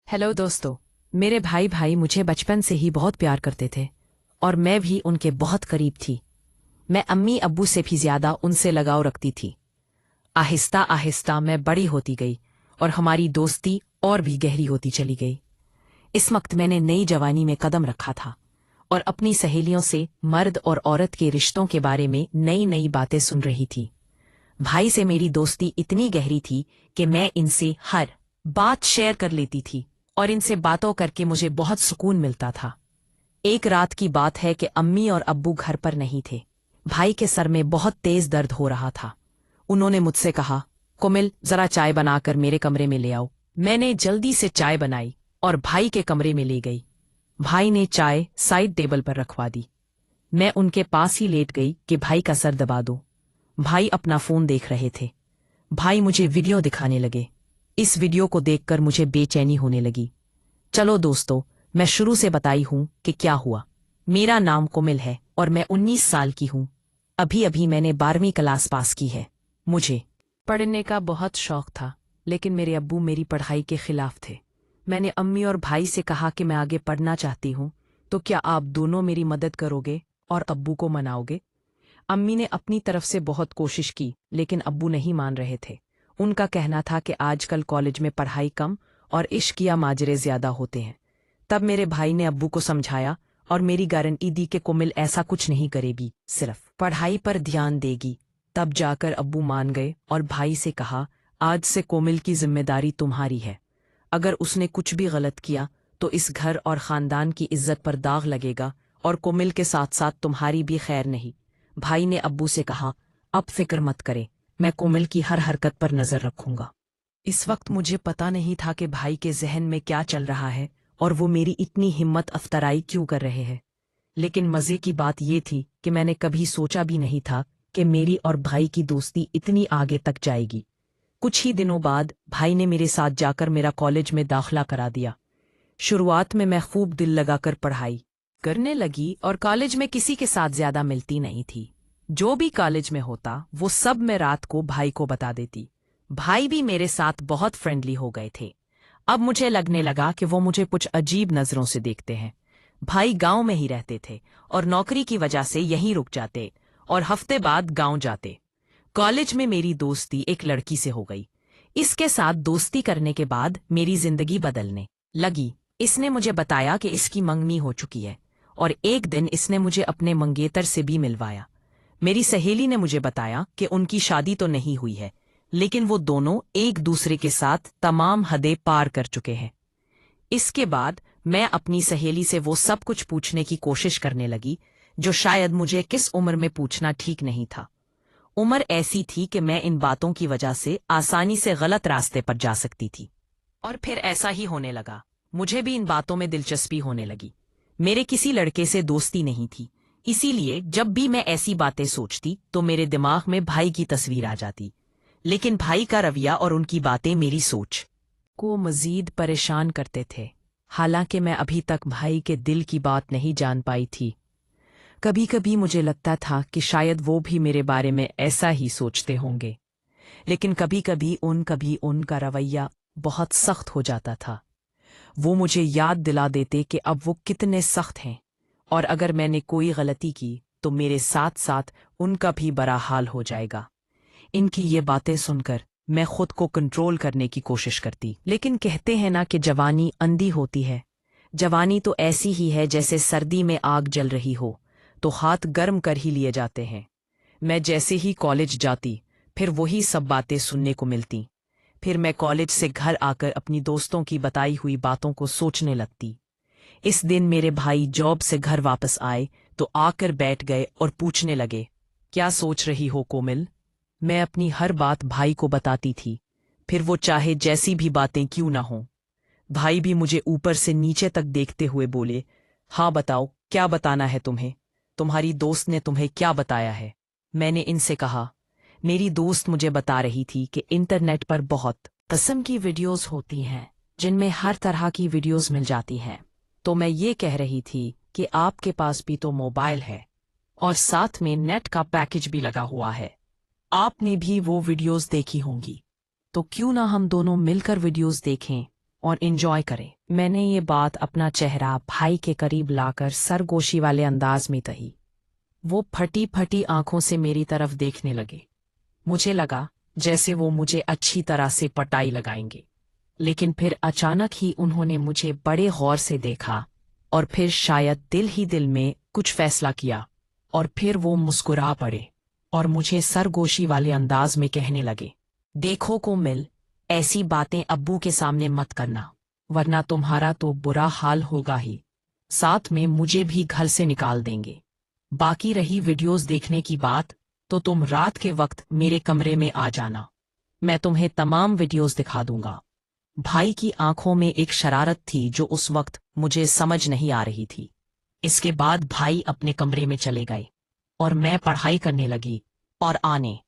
Hello दोस्तों। मेरे भाई मुझे बचपन से ही बहुत प्यार करते थे और मैं भी उनके बहुत करीब थी। मैं अम्मी अब्बू से भी ज्यादा उनसे लगाव रखती थी। आहिस्ता आहिस्ता मैं बड़ी होती गई और हमारी दोस्ती और भी गहरी होती चली गई। इस वक्त मैंने नई जवानी में कदम रखा था और अपनी सहेलियों से मर्द और औरत के रिश्तों के बारे में नई नई बातें सुन रही थी। भाई से मेरी दोस्ती इतनी गहरी थी कि मैं इनसे हर बात शेयर कर लेती थी और इनसे बातों करके मुझे बहुत सुकून मिलता था। एक रात की बात है कि अम्मी और अब्बू घर पर नहीं थे। भाई के सर में बहुत तेज दर्द हो रहा था। उन्होंने मुझसे कहा, कोमिल जरा चाय बनाकर मेरे कमरे में ले आओ। मैंने जल्दी से चाय बनाई और भाई के कमरे में ले गई। भाई ने चाय साइड टेबल पर रखवा दी। मैं उनके पास ही लेट गई कि भाई का सर दबा दो। भाई अपना फोन देख रहे थे। भाई मुझे वीडियो दिखाने लगे। इस वीडियो को देखकर मुझे बेचैनी होने लगी। चलो दोस्तों, मैं शुरू से बताई हूं कि क्या हुआ। मेरा नाम कोमिल है और मैं 19 साल की हूं। अभी अभी मैंने 12वीं क्लास पास की है। मुझे पढ़ने का बहुत शौक था, लेकिन मेरे अब्बू मेरी पढ़ाई के खिलाफ थे। मैंने अम्मी और भाई से कहा कि मैं आगे पढ़ना चाहती हूं, तो क्या आप दोनों मेरी मदद करोगे और अब्बू को मनाओगे? अम्मी ने अपनी तरफ से बहुत कोशिश की, लेकिन अब्बू नहीं मान रहे थे। उनका कहना था कि आजकल कॉलेज में पढ़ाई कम और इश्क या माजरे ज्यादा होते हैं। तब मेरे भाई ने अब्बू को समझाया और मेरी गारंटी दी कि कोमिल ऐसा कुछ नहीं करेगी, सिर्फ पढ़ाई पर ध्यान देगी। तब जाकर अब्बू मान गए और भाई से कहा, आज से कोमिल की जिम्मेदारी तुम्हारी है। अगर उसने कुछ भी गलत किया तो इस घर और खानदान की इज्जत पर दाग लगेगा और कोमिल के साथ साथ तुम्हारी भी खैर नहीं। भाई ने अब्बू से कहा, अब फिक्र मत करे, मैं कोमिल की हर हरकत पर नजर रखूंगा। इस वक्त मुझे पता नहीं था कि भाई के जहन में क्या चल रहा है और वो मेरी इतनी हिम्मत अफतराई क्यों कर रहे हैं। लेकिन मजे की बात ये थी कि मैंने कभी सोचा भी नहीं था कि मेरी और भाई की दोस्ती इतनी आगे तक जाएगी। कुछ ही दिनों बाद भाई ने मेरे साथ जाकर मेरा कॉलेज में दाखिला करा दिया। शुरुआत में मैं खूब दिल लगाकर पढ़ाई करने लगी और कॉलेज में किसी के साथ ज्यादा मिलती नहीं थी। जो भी कॉलेज में होता वो सब मैं रात को भाई को बता देती। भाई भी मेरे साथ बहुत फ्रेंडली हो गए थे। अब मुझे लगने लगा कि वो मुझे कुछ अजीब नजरों से देखते हैं। भाई गांव में ही रहते थे और नौकरी की वजह से यहीं रुक जाते और हफ्ते बाद गांव जाते। कॉलेज में मेरी दोस्ती एक लड़की से हो गई। इसके साथ दोस्ती करने के बाद मेरी जिंदगी बदलने लगी। इसने मुझे बताया कि इसकी मंगनी हो चुकी है और एक दिन इसने मुझे अपने मंगेतर से भी मिलवाया। मेरी सहेली ने मुझे बताया कि उनकी शादी तो नहीं हुई है, लेकिन वो दोनों एक दूसरे के साथ तमाम हदें पार कर चुके हैं। इसके बाद मैं अपनी सहेली से वो सब कुछ पूछने की कोशिश करने लगी जो शायद मुझे किस उम्र में पूछना ठीक नहीं था। उम्र ऐसी थी कि मैं इन बातों की वजह से आसानी से गलत रास्ते पर जा सकती थी। और फिर ऐसा ही होने लगा। मुझे भी इन बातों में दिलचस्पी होने लगी। मेरे किसी लड़के से दोस्ती नहीं थी, इसीलिए जब भी मैं ऐसी बातें सोचती तो मेरे दिमाग में भाई की तस्वीर आ जाती। लेकिन भाई का रवैया और उनकी बातें मेरी सोच को मजीद परेशान करते थे। हालांकि मैं अभी तक भाई के दिल की बात नहीं जान पाई थी। कभी कभी मुझे लगता था कि शायद वो भी मेरे बारे में ऐसा ही सोचते होंगे, लेकिन कभी कभी उनका रवैया बहुत सख्त हो जाता था। वो मुझे याद दिला देते कि अब वो कितने सख्त हैं और अगर मैंने कोई गलती की तो मेरे साथ साथ उनका भी बड़ा हाल हो जाएगा। इनकी ये बातें सुनकर मैं खुद को कंट्रोल करने की कोशिश करती, लेकिन कहते हैं ना कि जवानी अंधी होती है। जवानी तो ऐसी ही है जैसे सर्दी में आग जल रही हो तो हाथ गर्म कर ही लिए जाते हैं। मैं जैसे ही कॉलेज जाती फिर वही सब बातें सुनने को मिलती। फिर मैं कॉलेज से घर आकर अपनी दोस्तों की बताई हुई बातों को सोचने लगती। इस दिन मेरे भाई जॉब से घर वापस आए तो आकर बैठ गए और पूछने लगे, क्या सोच रही हो कोमिल? मैं अपनी हर बात भाई को बताती थी, फिर वो चाहे जैसी भी बातें क्यों ना हों। भाई भी मुझे ऊपर से नीचे तक देखते हुए बोले, हाँ बताओ, क्या बताना है तुम्हें? तुम्हारी दोस्त ने तुम्हें क्या बताया है? मैंने इनसे कहा, मेरी दोस्त मुझे बता रही थी कि इंटरनेट पर बहुत किस्म की वीडियोस होती हैं जिनमें हर तरह की वीडियोस मिल जाती हैं। तो मैं ये कह रही थी कि आपके पास भी तो मोबाइल है और साथ में नेट का पैकेज भी लगा हुआ है। आपने भी वो वीडियोस देखी होंगी, तो क्यों ना हम दोनों मिलकर वीडियोस देखें और एंजॉय करें। मैंने ये बात अपना चेहरा भाई के करीब लाकर सरगोशी वाले अंदाज में कही। वो फटी फटी आंखों से मेरी तरफ देखने लगे। मुझे लगा जैसे वो मुझे अच्छी तरह से पटाई लगाएंगे, लेकिन फिर अचानक ही उन्होंने मुझे बड़े गौर से देखा और फिर शायद दिल ही दिल में कुछ फैसला किया, और फिर वो मुस्कुरा पड़े और मुझे सरगोशी वाले अंदाज में कहने लगे, देखो कोमल, ऐसी बातें अब्बू के सामने मत करना, वरना तुम्हारा तो बुरा हाल होगा ही, साथ में मुझे भी घर से निकाल देंगे। बाकी रही वीडियोस देखने की बात, तो तुम रात के वक्त मेरे कमरे में आ जाना, मैं तुम्हें तमाम वीडियोस दिखा दूंगा। भाई की आंखों में एक शरारत थी जो उस वक्त मुझे समझ नहीं आ रही थी। इसके बाद भाई अपने कमरे में चले गए और मैं पढ़ाई करने लगी और आने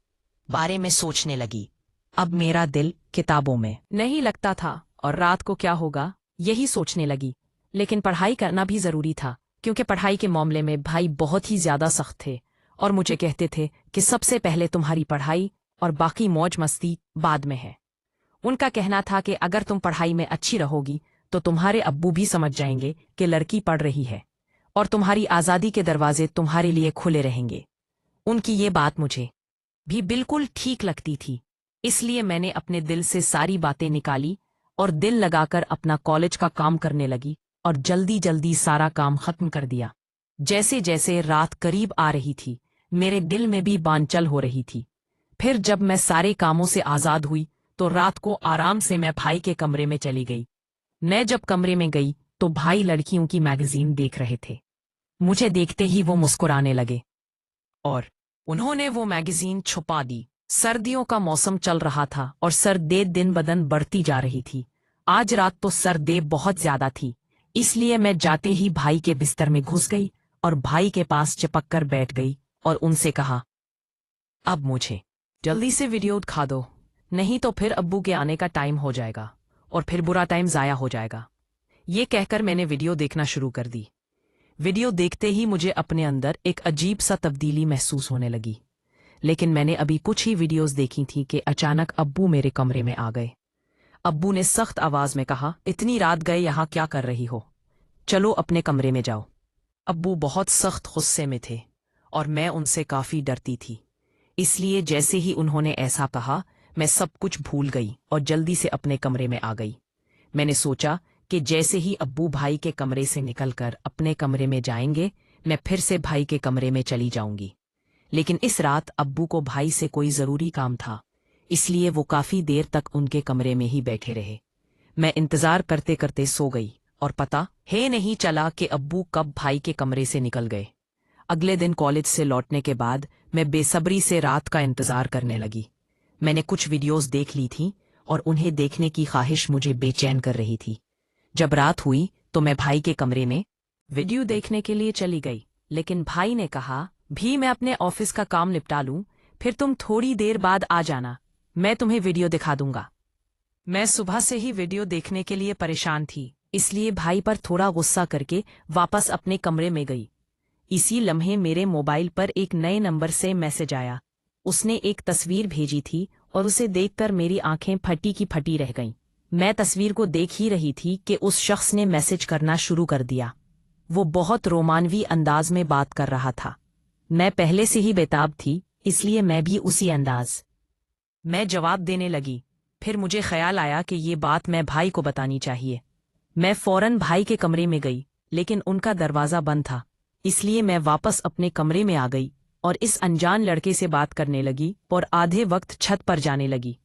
बारे में सोचने लगी। अब मेरा दिल किताबों में नहीं लगता था और रात को क्या होगा यही सोचने लगी। लेकिन पढ़ाई करना भी जरूरी था, क्योंकि पढ़ाई के मामले में भाई बहुत ही ज्यादा सख्त थे और मुझे कहते थे कि सबसे पहले तुम्हारी पढ़ाई और बाकी मौज मस्ती बाद में है। उनका कहना था कि अगर तुम पढ़ाई में अच्छी रहोगी तो तुम्हारे अब्बू भी समझ जाएंगे कि लड़की पढ़ रही है और तुम्हारी आज़ादी के दरवाजे तुम्हारे लिए खुले रहेंगे। उनकी ये बात मुझे भी बिल्कुल ठीक लगती थी, इसलिए मैंने अपने दिल से सारी बातें निकाली और दिल लगाकर अपना कॉलेज का काम करने लगी और जल्दी जल्दी सारा काम खत्म कर दिया। जैसे जैसे रात करीब आ रही थी, मेरे दिल में भी बानचल हो रही थी। फिर जब मैं सारे कामों से आज़ाद हुई तो रात को आराम से मैं भाई के कमरे में चली गई। मैं जब कमरे में गई तो भाई लड़कियों की मैगजीन देख रहे थे। मुझे देखते ही वो मुस्कुराने लगे और उन्होंने वो मैगजीन छुपा दी। सर्दियों का मौसम चल रहा था और सर्दी दिन बदन बढ़ती जा रही थी। आज रात तो सर्दी बहुत ज्यादा थी, इसलिए मैं जाते ही भाई के बिस्तर में घुस गई और भाई के पास चिपक कर बैठ गई और उनसे कहा, अब मुझे जल्दी से वीडियो दिखा दो, नहीं तो फिर अब्बू के आने का टाइम हो जाएगा और फिर बुरा टाइम जाया हो जाएगा। ये कहकर मैंने वीडियो देखना शुरू कर दी। वीडियो देखते ही मुझे अपने अंदर एक अजीब सा तब्दीली महसूस होने लगी। लेकिन मैंने अभी कुछ ही वीडियोस देखी थी कि अचानक अब्बू मेरे कमरे में आ गए। अब्बू ने सख्त आवाज में कहा, इतनी रात गए यहाँ क्या कर रही हो, चलो अपने कमरे में जाओ। अब्बू बहुत सख्त गुस्से में थे और मैं उनसे काफी डरती थी, इसलिए जैसे ही उन्होंने ऐसा कहा मैं सब कुछ भूल गई और जल्दी से अपने कमरे में आ गई। मैंने सोचा कि जैसे ही अब्बू भाई के कमरे से निकलकर अपने कमरे में जाएंगे, मैं फिर से भाई के कमरे में चली जाऊंगी। लेकिन इस रात अब्बू को भाई से कोई जरूरी काम था, इसलिए वो काफी देर तक उनके कमरे में ही बैठे रहे। मैं इंतजार करते करते सो गई और पता है नहीं चला कि अब्बू कब भाई के कमरे से निकल गए। अगले दिन कॉलेज से लौटने के बाद मैं बेसब्री से रात का इंतजार करने लगी। मैंने कुछ वीडियोस देख ली थी और उन्हें देखने की ख्वाहिश मुझे बेचैन कर रही थी। जब रात हुई तो मैं भाई के कमरे में वीडियो देखने के लिए चली गई, लेकिन भाई ने कहा, भी मैं अपने ऑफिस का काम निपटा लूं, फिर तुम थोड़ी देर बाद आ जाना, मैं तुम्हें वीडियो दिखा दूंगा। मैं सुबह से ही वीडियो देखने के लिए परेशान थी, इसलिए भाई पर थोड़ा गुस्सा करके वापस अपने कमरे में गई। इसी लम्हे मेरे मोबाइल पर एक नए नंबर से मैसेज आया। उसने एक तस्वीर भेजी थी और उसे देखकर मेरी आंखें फटी की फटी रह गईं। मैं तस्वीर को देख ही रही थी कि उस शख्स ने मैसेज करना शुरू कर दिया। वो बहुत रोमानवी अंदाज में बात कर रहा था। मैं पहले से ही बेताब थी, इसलिए मैं भी उसी अंदाज मैं जवाब देने लगी। फिर मुझे ख्याल आया कि ये बात मैं भाई को बतानी चाहिए। मैं फौरन भाई के कमरे में गई, लेकिन उनका दरवाज़ा बंद था, इसलिए मैं वापस अपने कमरे में आ गई और इस अनजान लड़के से बात करने लगी और आधे वक्त छत पर जाने लगी।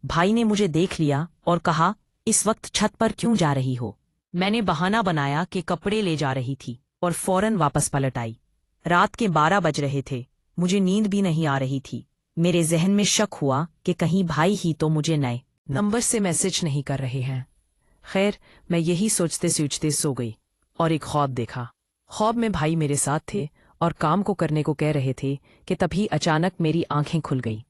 भाई ने मुझे देख लिया और कहा, इस वक्त छत पर क्यों जा रही हो? मैंने बहाना बनाया कि कपड़े ले जा रही थी और फौरन वापस पलट आई। रात के 12 बज रहे थे, मुझे नींद भी नहीं आ रही थी। मेरे जहन में शक हुआ कि कहीं भाई ही तो मुझे नए नंबर से मैसेज नहीं कर रहे हैं। खैर, मैं यही सोचते सोचते सो गई और एक ख्वाब देखा। ख्वाब में भाई मेरे साथ थे और काम को करने को कह रहे थे कि तभी अचानक मेरी आंखें खुल गई।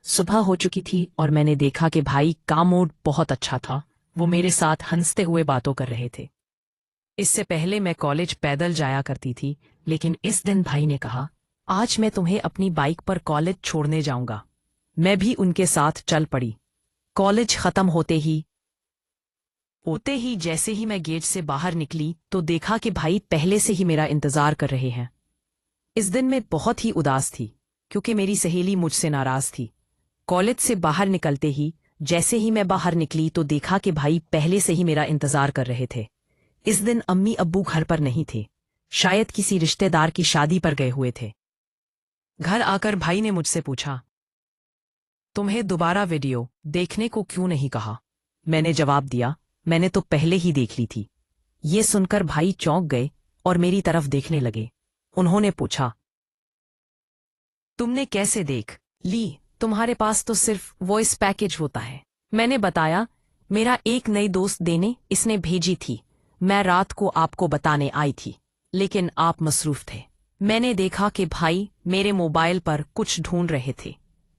सुबह हो चुकी थी और मैंने देखा कि भाई का मूड बहुत अच्छा था। वो मेरे साथ हंसते हुए बातों कर रहे थे। इससे पहले मैं कॉलेज पैदल जाया करती थी, लेकिन इस दिन भाई ने कहा, आज मैं तुम्हें अपनी बाइक पर कॉलेज छोड़ने जाऊंगा। मैं भी उनके साथ चल पड़ी। कॉलेज खत्म होते ही होते ही जैसे ही मैं गेट से बाहर निकली तो देखा कि भाई पहले से ही मेरा इंतजार कर रहे हैं। इस दिन मैं बहुत ही उदास थी क्योंकि मेरी सहेली मुझसे नाराज थी। कॉलेज से बाहर निकलते ही जैसे ही मैं बाहर निकली तो देखा कि भाई पहले से ही मेरा इंतजार कर रहे थे। इस दिन अम्मी अब्बू घर पर नहीं थे, शायद किसी रिश्तेदार की शादी पर गए हुए थे। घर आकर भाई ने मुझसे पूछा, तुम्हें दोबारा वीडियो देखने को क्यों नहीं कहा? मैंने जवाब दिया, मैंने तो पहले ही देख ली थी। ये सुनकर भाई चौंक गए और मेरी तरफ देखने लगे। उन्होंने पूछा, तुमने कैसे देख ली? तुम्हारे पास तो सिर्फ वॉइस पैकेज होता है। मैंने बताया, मेरा एक नई दोस्त देने इसने भेजी थी। मैं रात को आपको बताने आई थी, लेकिन आप मसरूफ थे। मैंने देखा कि भाई मेरे मोबाइल पर कुछ ढूंढ रहे थे।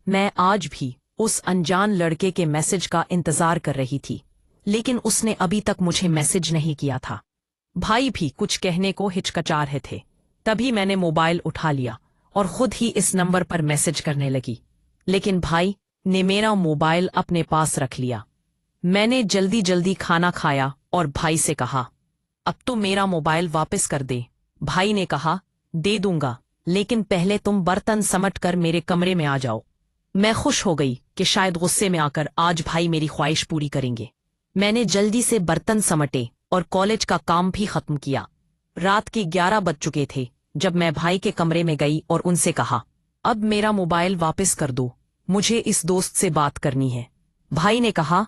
मैं आज भी उस अनजान लड़के के मैसेज का इंतजार कर रही थी, लेकिन उसने अभी तक मुझे मैसेज नहीं किया था। भाई भी कुछ कहने को हिचकिचा रहे थे। तभी मैंने मोबाइल उठा लिया और खुद ही इस नंबर पर मैसेज करने लगी, लेकिन भाई ने मेरा मोबाइल अपने पास रख लिया। मैंने जल्दी जल्दी खाना खाया और भाई से कहा, अब तो मेरा मोबाइल वापस कर दे। भाई ने कहा, दे दूंगा, लेकिन पहले तुम बर्तन समेट कर मेरे कमरे में आ जाओ। मैं खुश हो गई कि शायद गुस्से में आकर आज भाई मेरी ख्वाहिश पूरी करेंगे। मैंने जल्दी से बर्तन समेटे और कॉलेज का काम भी खत्म किया। रात के 11 बज चुके थे जब मैं भाई के कमरे में गई और उनसे कहा, अब मेरा मोबाइल वापस कर दो, मुझे इस दोस्त से बात करनी है। भाई ने कहा,